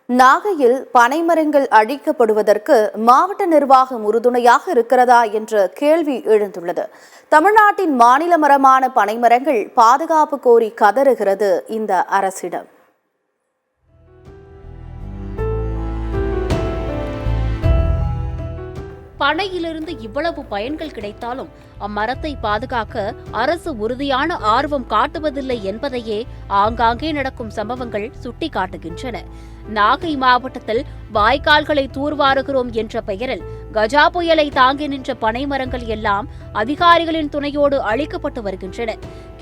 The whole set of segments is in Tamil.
நாகையில் பனைமரங்கள் அழிக்கப்படுவதற்கு மாவட்ட நிர்வாகம் உறுதுணையாக இருக்கிறதா என்ற கேள்வி எழுந்துள்ளது. தமிழ்நாட்டின் மாநில மரமான பனைமரங்கள் பாதுகாப்பு கோரி கதறுகிறது இந்த அரசிடம். பனையிலிருந்து இவ்வளவு பயன்கள் கிடைத்தாலும் அம்மரத்தை பாதுகாக்க அரசு உறுதியான ஆர்வம் காட்டுவதில்லை என்பதையே ஆங்காங்கே நடக்கும் சம்பவங்கள் சுட்டிக்காட்டுகின்றன. நாகை மாவட்டத்தில் வாய்க்கால்களை தூர்வாருகிறோம் என்ற பெயரில் கஜா புயலை தாங்கி நின்ற பனைமரங்கள் எல்லாம் அதிகாரிகளின் துணையோடு அழிக்கப்பட்டு வருகின்றன.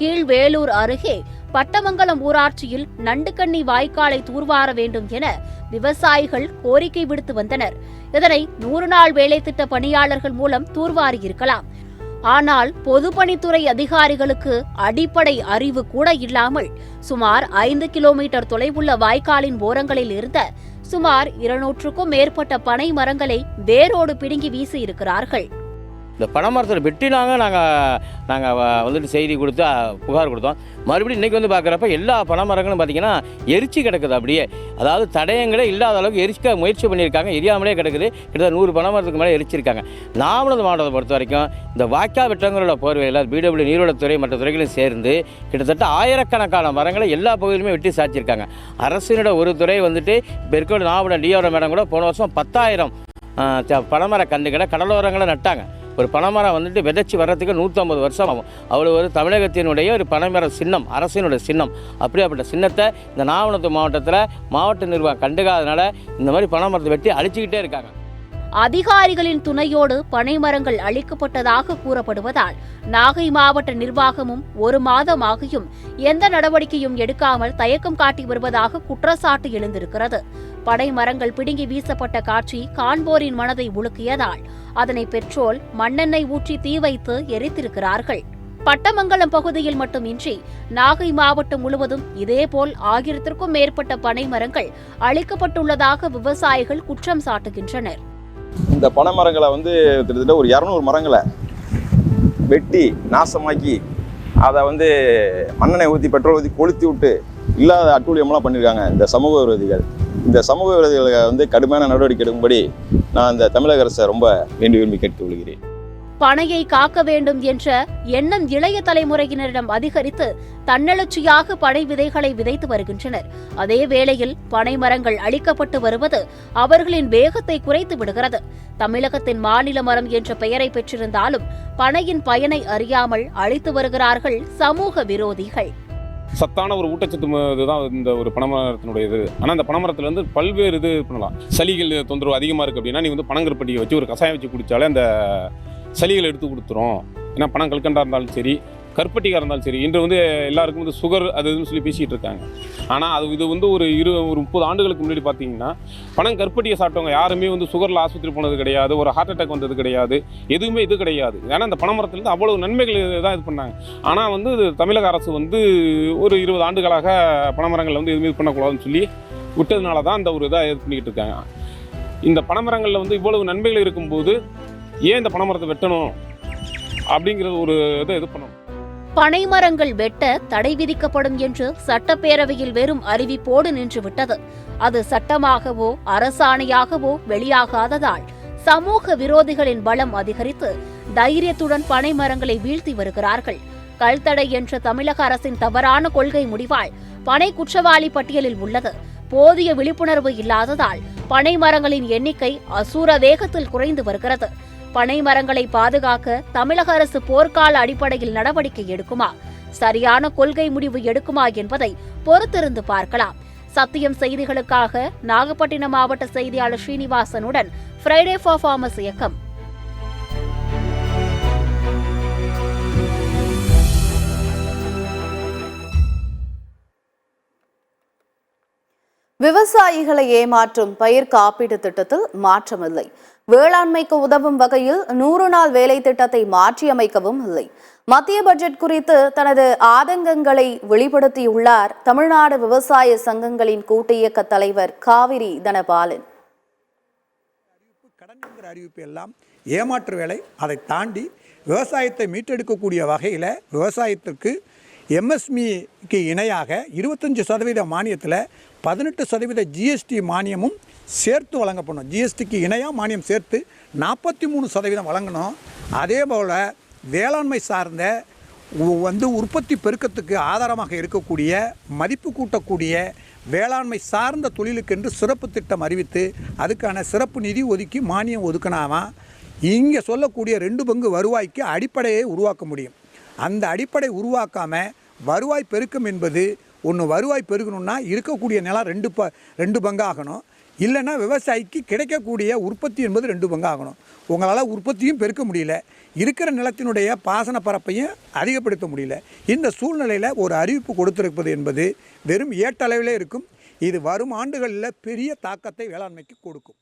கீழ்வேலூர் அருகே பட்டமங்கலம் ஊராட்சியில் நண்டுக்கண்ணி வாய்க்காலை தூர்வார வேண்டும் என விவசாயிகள் கோரிக்கை விடுத்து வந்தனர். இதனை 100 நாள் வேலை திட்ட பணியாளர்கள் மூலம் தூர்வாரியிருக்கலாம். ஆனால் பொதுப்பணித்துறை அதிகாரிகளுக்கு அடிப்படை அறிவு கூட இல்லாமல் சுமார் 5 கிலோமீட்டர் தொலைவுள்ள வாய்க்காலின் ஓரங்களில் இருந்த சுமார் 200க்கும் மேற்பட்ட பனை மரங்களை வேரோடு பிடுங்கி வீசியிருக்கிறார்கள். இந்த பனைமரத்தில் வெட்டினாங்க. நாங்கள் வந்துட்டு செய்தி கொடுத்து புகார் கொடுத்தோம். மறுபடியும் இன்றைக்கி வந்து பார்க்குறப்ப எல்லா பனைமரங்களும் பார்த்திங்கன்னா எரிச்சு கிடக்குது. அப்படியே அதாவது தடயங்களே இல்லாத அளவுக்கு எரிக்க முயற்சி பண்ணியிருக்காங்க. எரியாமலே கிடக்குது. கிட்டத்தட்ட 100 பனைமரத்துக்கு மேலே எரிச்சிருக்காங்க. நாமக்கல் மாவட்டத்தை பொறுத்த வரைக்கும் இந்த வாய்க்கால் வெட்டங்களோட போர்வையில் பிடபிள்யூ நீர்வளத்துறை மற்ற துறைகளும் சேர்ந்து கிட்டத்தட்ட ஆயிரக்கணக்கான மரங்களை எல்லா பகுதியிலுமே வெட்டி சாய்ச்சிருக்காங்க. அரசினோட ஒரு துறை வந்துட்டு இப்போ இருக்க நாமக்கல் டிஆர்ஓ மேடம் கூட போன வருஷம் 10,000 பனைமர கன்றுகளை கடலோரங்களை நட்டாங்க. ஒரு பனைமரம் வந்துட்டு விதைச்சி வர்றதுக்கு 150 வருஷம் ஆகும். அவ்வளோ ஒரு தமிழகத்தினுடைய ஒரு பனைமர சின்னம், அரசினுடைய சின்னம். அப்படியாப்பட்ட சின்னத்தை இந்த நாமக்கல் மாவட்டத்தில் மாவட்ட நிர்வாகம் கண்டுக்காதனால இந்த மாதிரி பனைமரத்தை வெட்டி அழிச்சிக்கிட்டே இருக்காங்க. அதிகாரிகளின் துணையோடு பனைமரங்கள் அழிக்கப்பட்டதாக கூறப்படுவதால் நாகை மாவட்ட நிர்வாகமும் 1 மாதமாகியும் எந்த நடவடிக்கையும் எடுக்காமல் தயக்கம் காட்டி வருவதாக குற்றச்சாட்டு எழுந்திருக்கிறது. பனைமரங்கள் பிடுங்கி வீசப்பட்ட காட்சி காண்போரின் மனதை உலுக்கியதால் அதனை பெட்ரோல், மண்ணெண்ணெய் ஊற்றி தீ வைத்து எரித்திருக்கிறார்கள். பட்டமங்கலம் பகுதியில் மட்டுமின்றி நாகை மாவட்டம் முழுவதும் இதேபோல் 1000க்கும் மேற்பட்ட பனைமரங்கள் அழிக்கப்பட்டுள்ளதாக விவசாயிகள் குற்றம் சாட்டுகின்றனர். இந்த பனைமரங்களை கிட்டத்தட்ட ஒரு 200 மரங்களை வெட்டி நாசமாக்கி அதை மண்ணெண்ணெய் ஊற்றி பெட்ரோல் ஊற்றி கொளுத்தி விட்டு இல்லாத அட்டூழியமெல்லாம் பண்ணியிருக்காங்க இந்த சமூக விரோதிகள். இந்த சமூக விரோதிகளை கடுமையான நடவடிக்கை எடுக்கும்படி நான் இந்த தமிழக அரசை ரொம்ப விரும்பி கேட்டுக்கொள்கிறேன். பனையை காக்க வேண்டும் என்ற எண்ணம் இளைய தலைமுறையினரிடம் அதிகரித்து தன்னெழுச்சியாக பனை விதைகளை விதைத்து வருகின்றனர். அதே வேளையில் பனை மரங்கள் அழிக்கப்பட்டு வருவது அவர்களின் வேகத்தை குறைத்து விடுகிறது. தமிழகத்தின் மாநில மரம் என்ற பெயரை பெற்றிருந்தாலும் பனையின் பயனை அறியாமல் அழித்து வருகிறார்கள் சமூக விரோதிகள். சத்தான ஒரு ஊட்டச்சத்து இதுதான் இந்த ஒரு பனைமரத்தினுடைய இது. ஆனால் அந்த பனைமரத்தில் பல்வேறு இது பண்ணலாம். சளிகள் தொந்தரவு அதிகமாக இருக்குது அப்படின்னா நீ பனங்கருப்பட்டியை வச்சு ஒரு கஷாயம் வச்சு குடித்தாலே அந்த சளிகளை எடுத்து கொடுத்துரும். ஏன்னா பனம் கல்கண்டாக இருந்தாலும் சரி, கருப்பட்டிக்காக இருந்தாலும் சரி, இன்று எல்லாருக்கும் சுகர் அது இதுன்னு சொல்லி பேசிகிட்டு இருக்காங்க. ஆனால் அது இது ஒரு 30 ஆண்டுகளுக்கு முன்னாடி பார்த்தீங்கன்னா பனம் கருப்பட்டியை சாப்பிட்டவங்க யாருமே சுகரில் ஆஸ்பத்திரி போனது கிடையாது, ஒரு ஹார்ட் அட்டாக் வந்தது கிடையாது, எதுவுமே இது கிடையாது. ஏன்னா இந்த பனைமரத்துலேருந்து அவ்வளவு நன்மைகள் தான் இது பண்ணாங்க. ஆனால் தமிழக அரசு ஒரு 20 ஆண்டுகளாக பனைமரங்கள் எதுவுமே இது பண்ணக்கூடாதுன்னு சொல்லி விட்டதுனால தான் அந்த ஒரு இதாக இது பண்ணிக்கிட்டு இருக்காங்க. இந்த பனைமரங்களில் இவ்வளவு நன்மைகள் இருக்கும்போது ஏன் இந்த பனைமரத்தை வெட்டணும் அப்படிங்கிறது ஒரு இதை இது பண்ணணும். பனைமரங்கள் வெட்ட தடை விதிக்கப்படும் என்று சட்டப்பேரவையில் வெறும் அறிவிப்போடு நின்றுவிட்டது. அது சட்டமாகவோ அரசாணையாகவோ வெளியாகாததால் சமூக விரோதிகளின் பலம் அதிகரித்து தைரியத்துடன் பனைமரங்களை வீழ்த்தி வருகிறார்கள். கல்தடை என்ற தமிழக அரசின் தவறான கொள்கை முடிவால் பனை குற்றவாளி பட்டியலில் உள்ளது. போதிய விழிப்புணர்வு இல்லாததால் பனை மரங்களின் எண்ணிக்கை அசூர வேகத்தில் குறைந்து வருகிறது. பனை மரங்களை பாதுகாக்க தமிழக அரசு போர்க்கால அடிப்படையில் நடவடிக்கை எடுக்குமா, சரியான கொள்கை முடிவு எடுக்குமா என்பதை பொறுத்திருந்து பார்க்கலாம். சத்தியம் செய்திகளுக்காக நாகப்பட்டினம் மாவட்ட செய்தியாளர் ஸ்ரீனிவாசனுடன் ஃப்ரைடே ஃபார் ஃபார்மர்ஸ் இயக்கம். விவசாயிகளை ஏமாற்றும் பயிர் காப்பீட்டு திட்டத்தில் மாற்றமில்லை. வேளாண்மைக்கு உதவும் வகையில் 100 நாள் வேலை திட்டத்தை மாற்றியமைக்கவும் இல்லை. மத்திய பட்ஜெட் குறித்து தனது ஆதங்கங்களை வெளிப்படுத்தியுள்ளார் தமிழ்நாடு விவசாய சங்கங்களின் கூட்டு இயக்க தலைவர் காவிரி தனபாலன். அறிவிப்பு எல்லாம் ஏமாற்று வேலை. அதை தாண்டி விவசாயத்தை மீட்டெடுக்கக்கூடிய வகையில் விவசாயத்திற்கு எம்எஸ்எம்இக்கு இணையாக 25% மானியத்தில் 18% ஜிஎஸ்டி மானியமும் சேர்த்து வழங்கப்படணும். ஜிஎஸ்டிக்கு இணையாக மானியம் சேர்த்து 43% வழங்கணும். அதே போல் வேளாண்மை சார்ந்த உற்பத்தி பெருக்கத்துக்கு ஆதாரமாக இருக்கக்கூடிய மதிப்பு கூட்டக்கூடிய வேளாண்மை சார்ந்த தொழிலுக்கென்று சிறப்பு திட்டம் அறிவித்து அதுக்கான சிறப்பு நிதி ஒதுக்கி மானியம் ஒதுக்கினாதான் இங்கே சொல்லக்கூடிய 2 பங்கு வருவாய்க்கு அடிப்படையை உருவாக்க முடியும். அந்த அடிப்படை உருவாக்காமல் வருவாய் பெருக்கம் என்பது வருவாய் பெருகணும்னா இருக்கக்கூடிய நிலம் 2 பங்காகணும். இல்லைன்னா விவசாயிக்கு கிடைக்கக்கூடிய உற்பத்தி என்பது 2 பங்காகணும். உங்களால் உற்பத்தியும் பெருக்க முடியல, இருக்கிற நிலத்தினுடைய பாசன பரப்பையும் அதிகப்படுத்த முடியல. இந்த சூழ்நிலையில் ஒரு அறிவிப்பு கொடுத்திருப்பது என்பது வெறும் ஏட்டளவிலே இருக்கும். இது வரும் ஆண்டுகளில் பெரிய தாக்கத்தை வேளாண்மைக்கு கொடுக்கும்.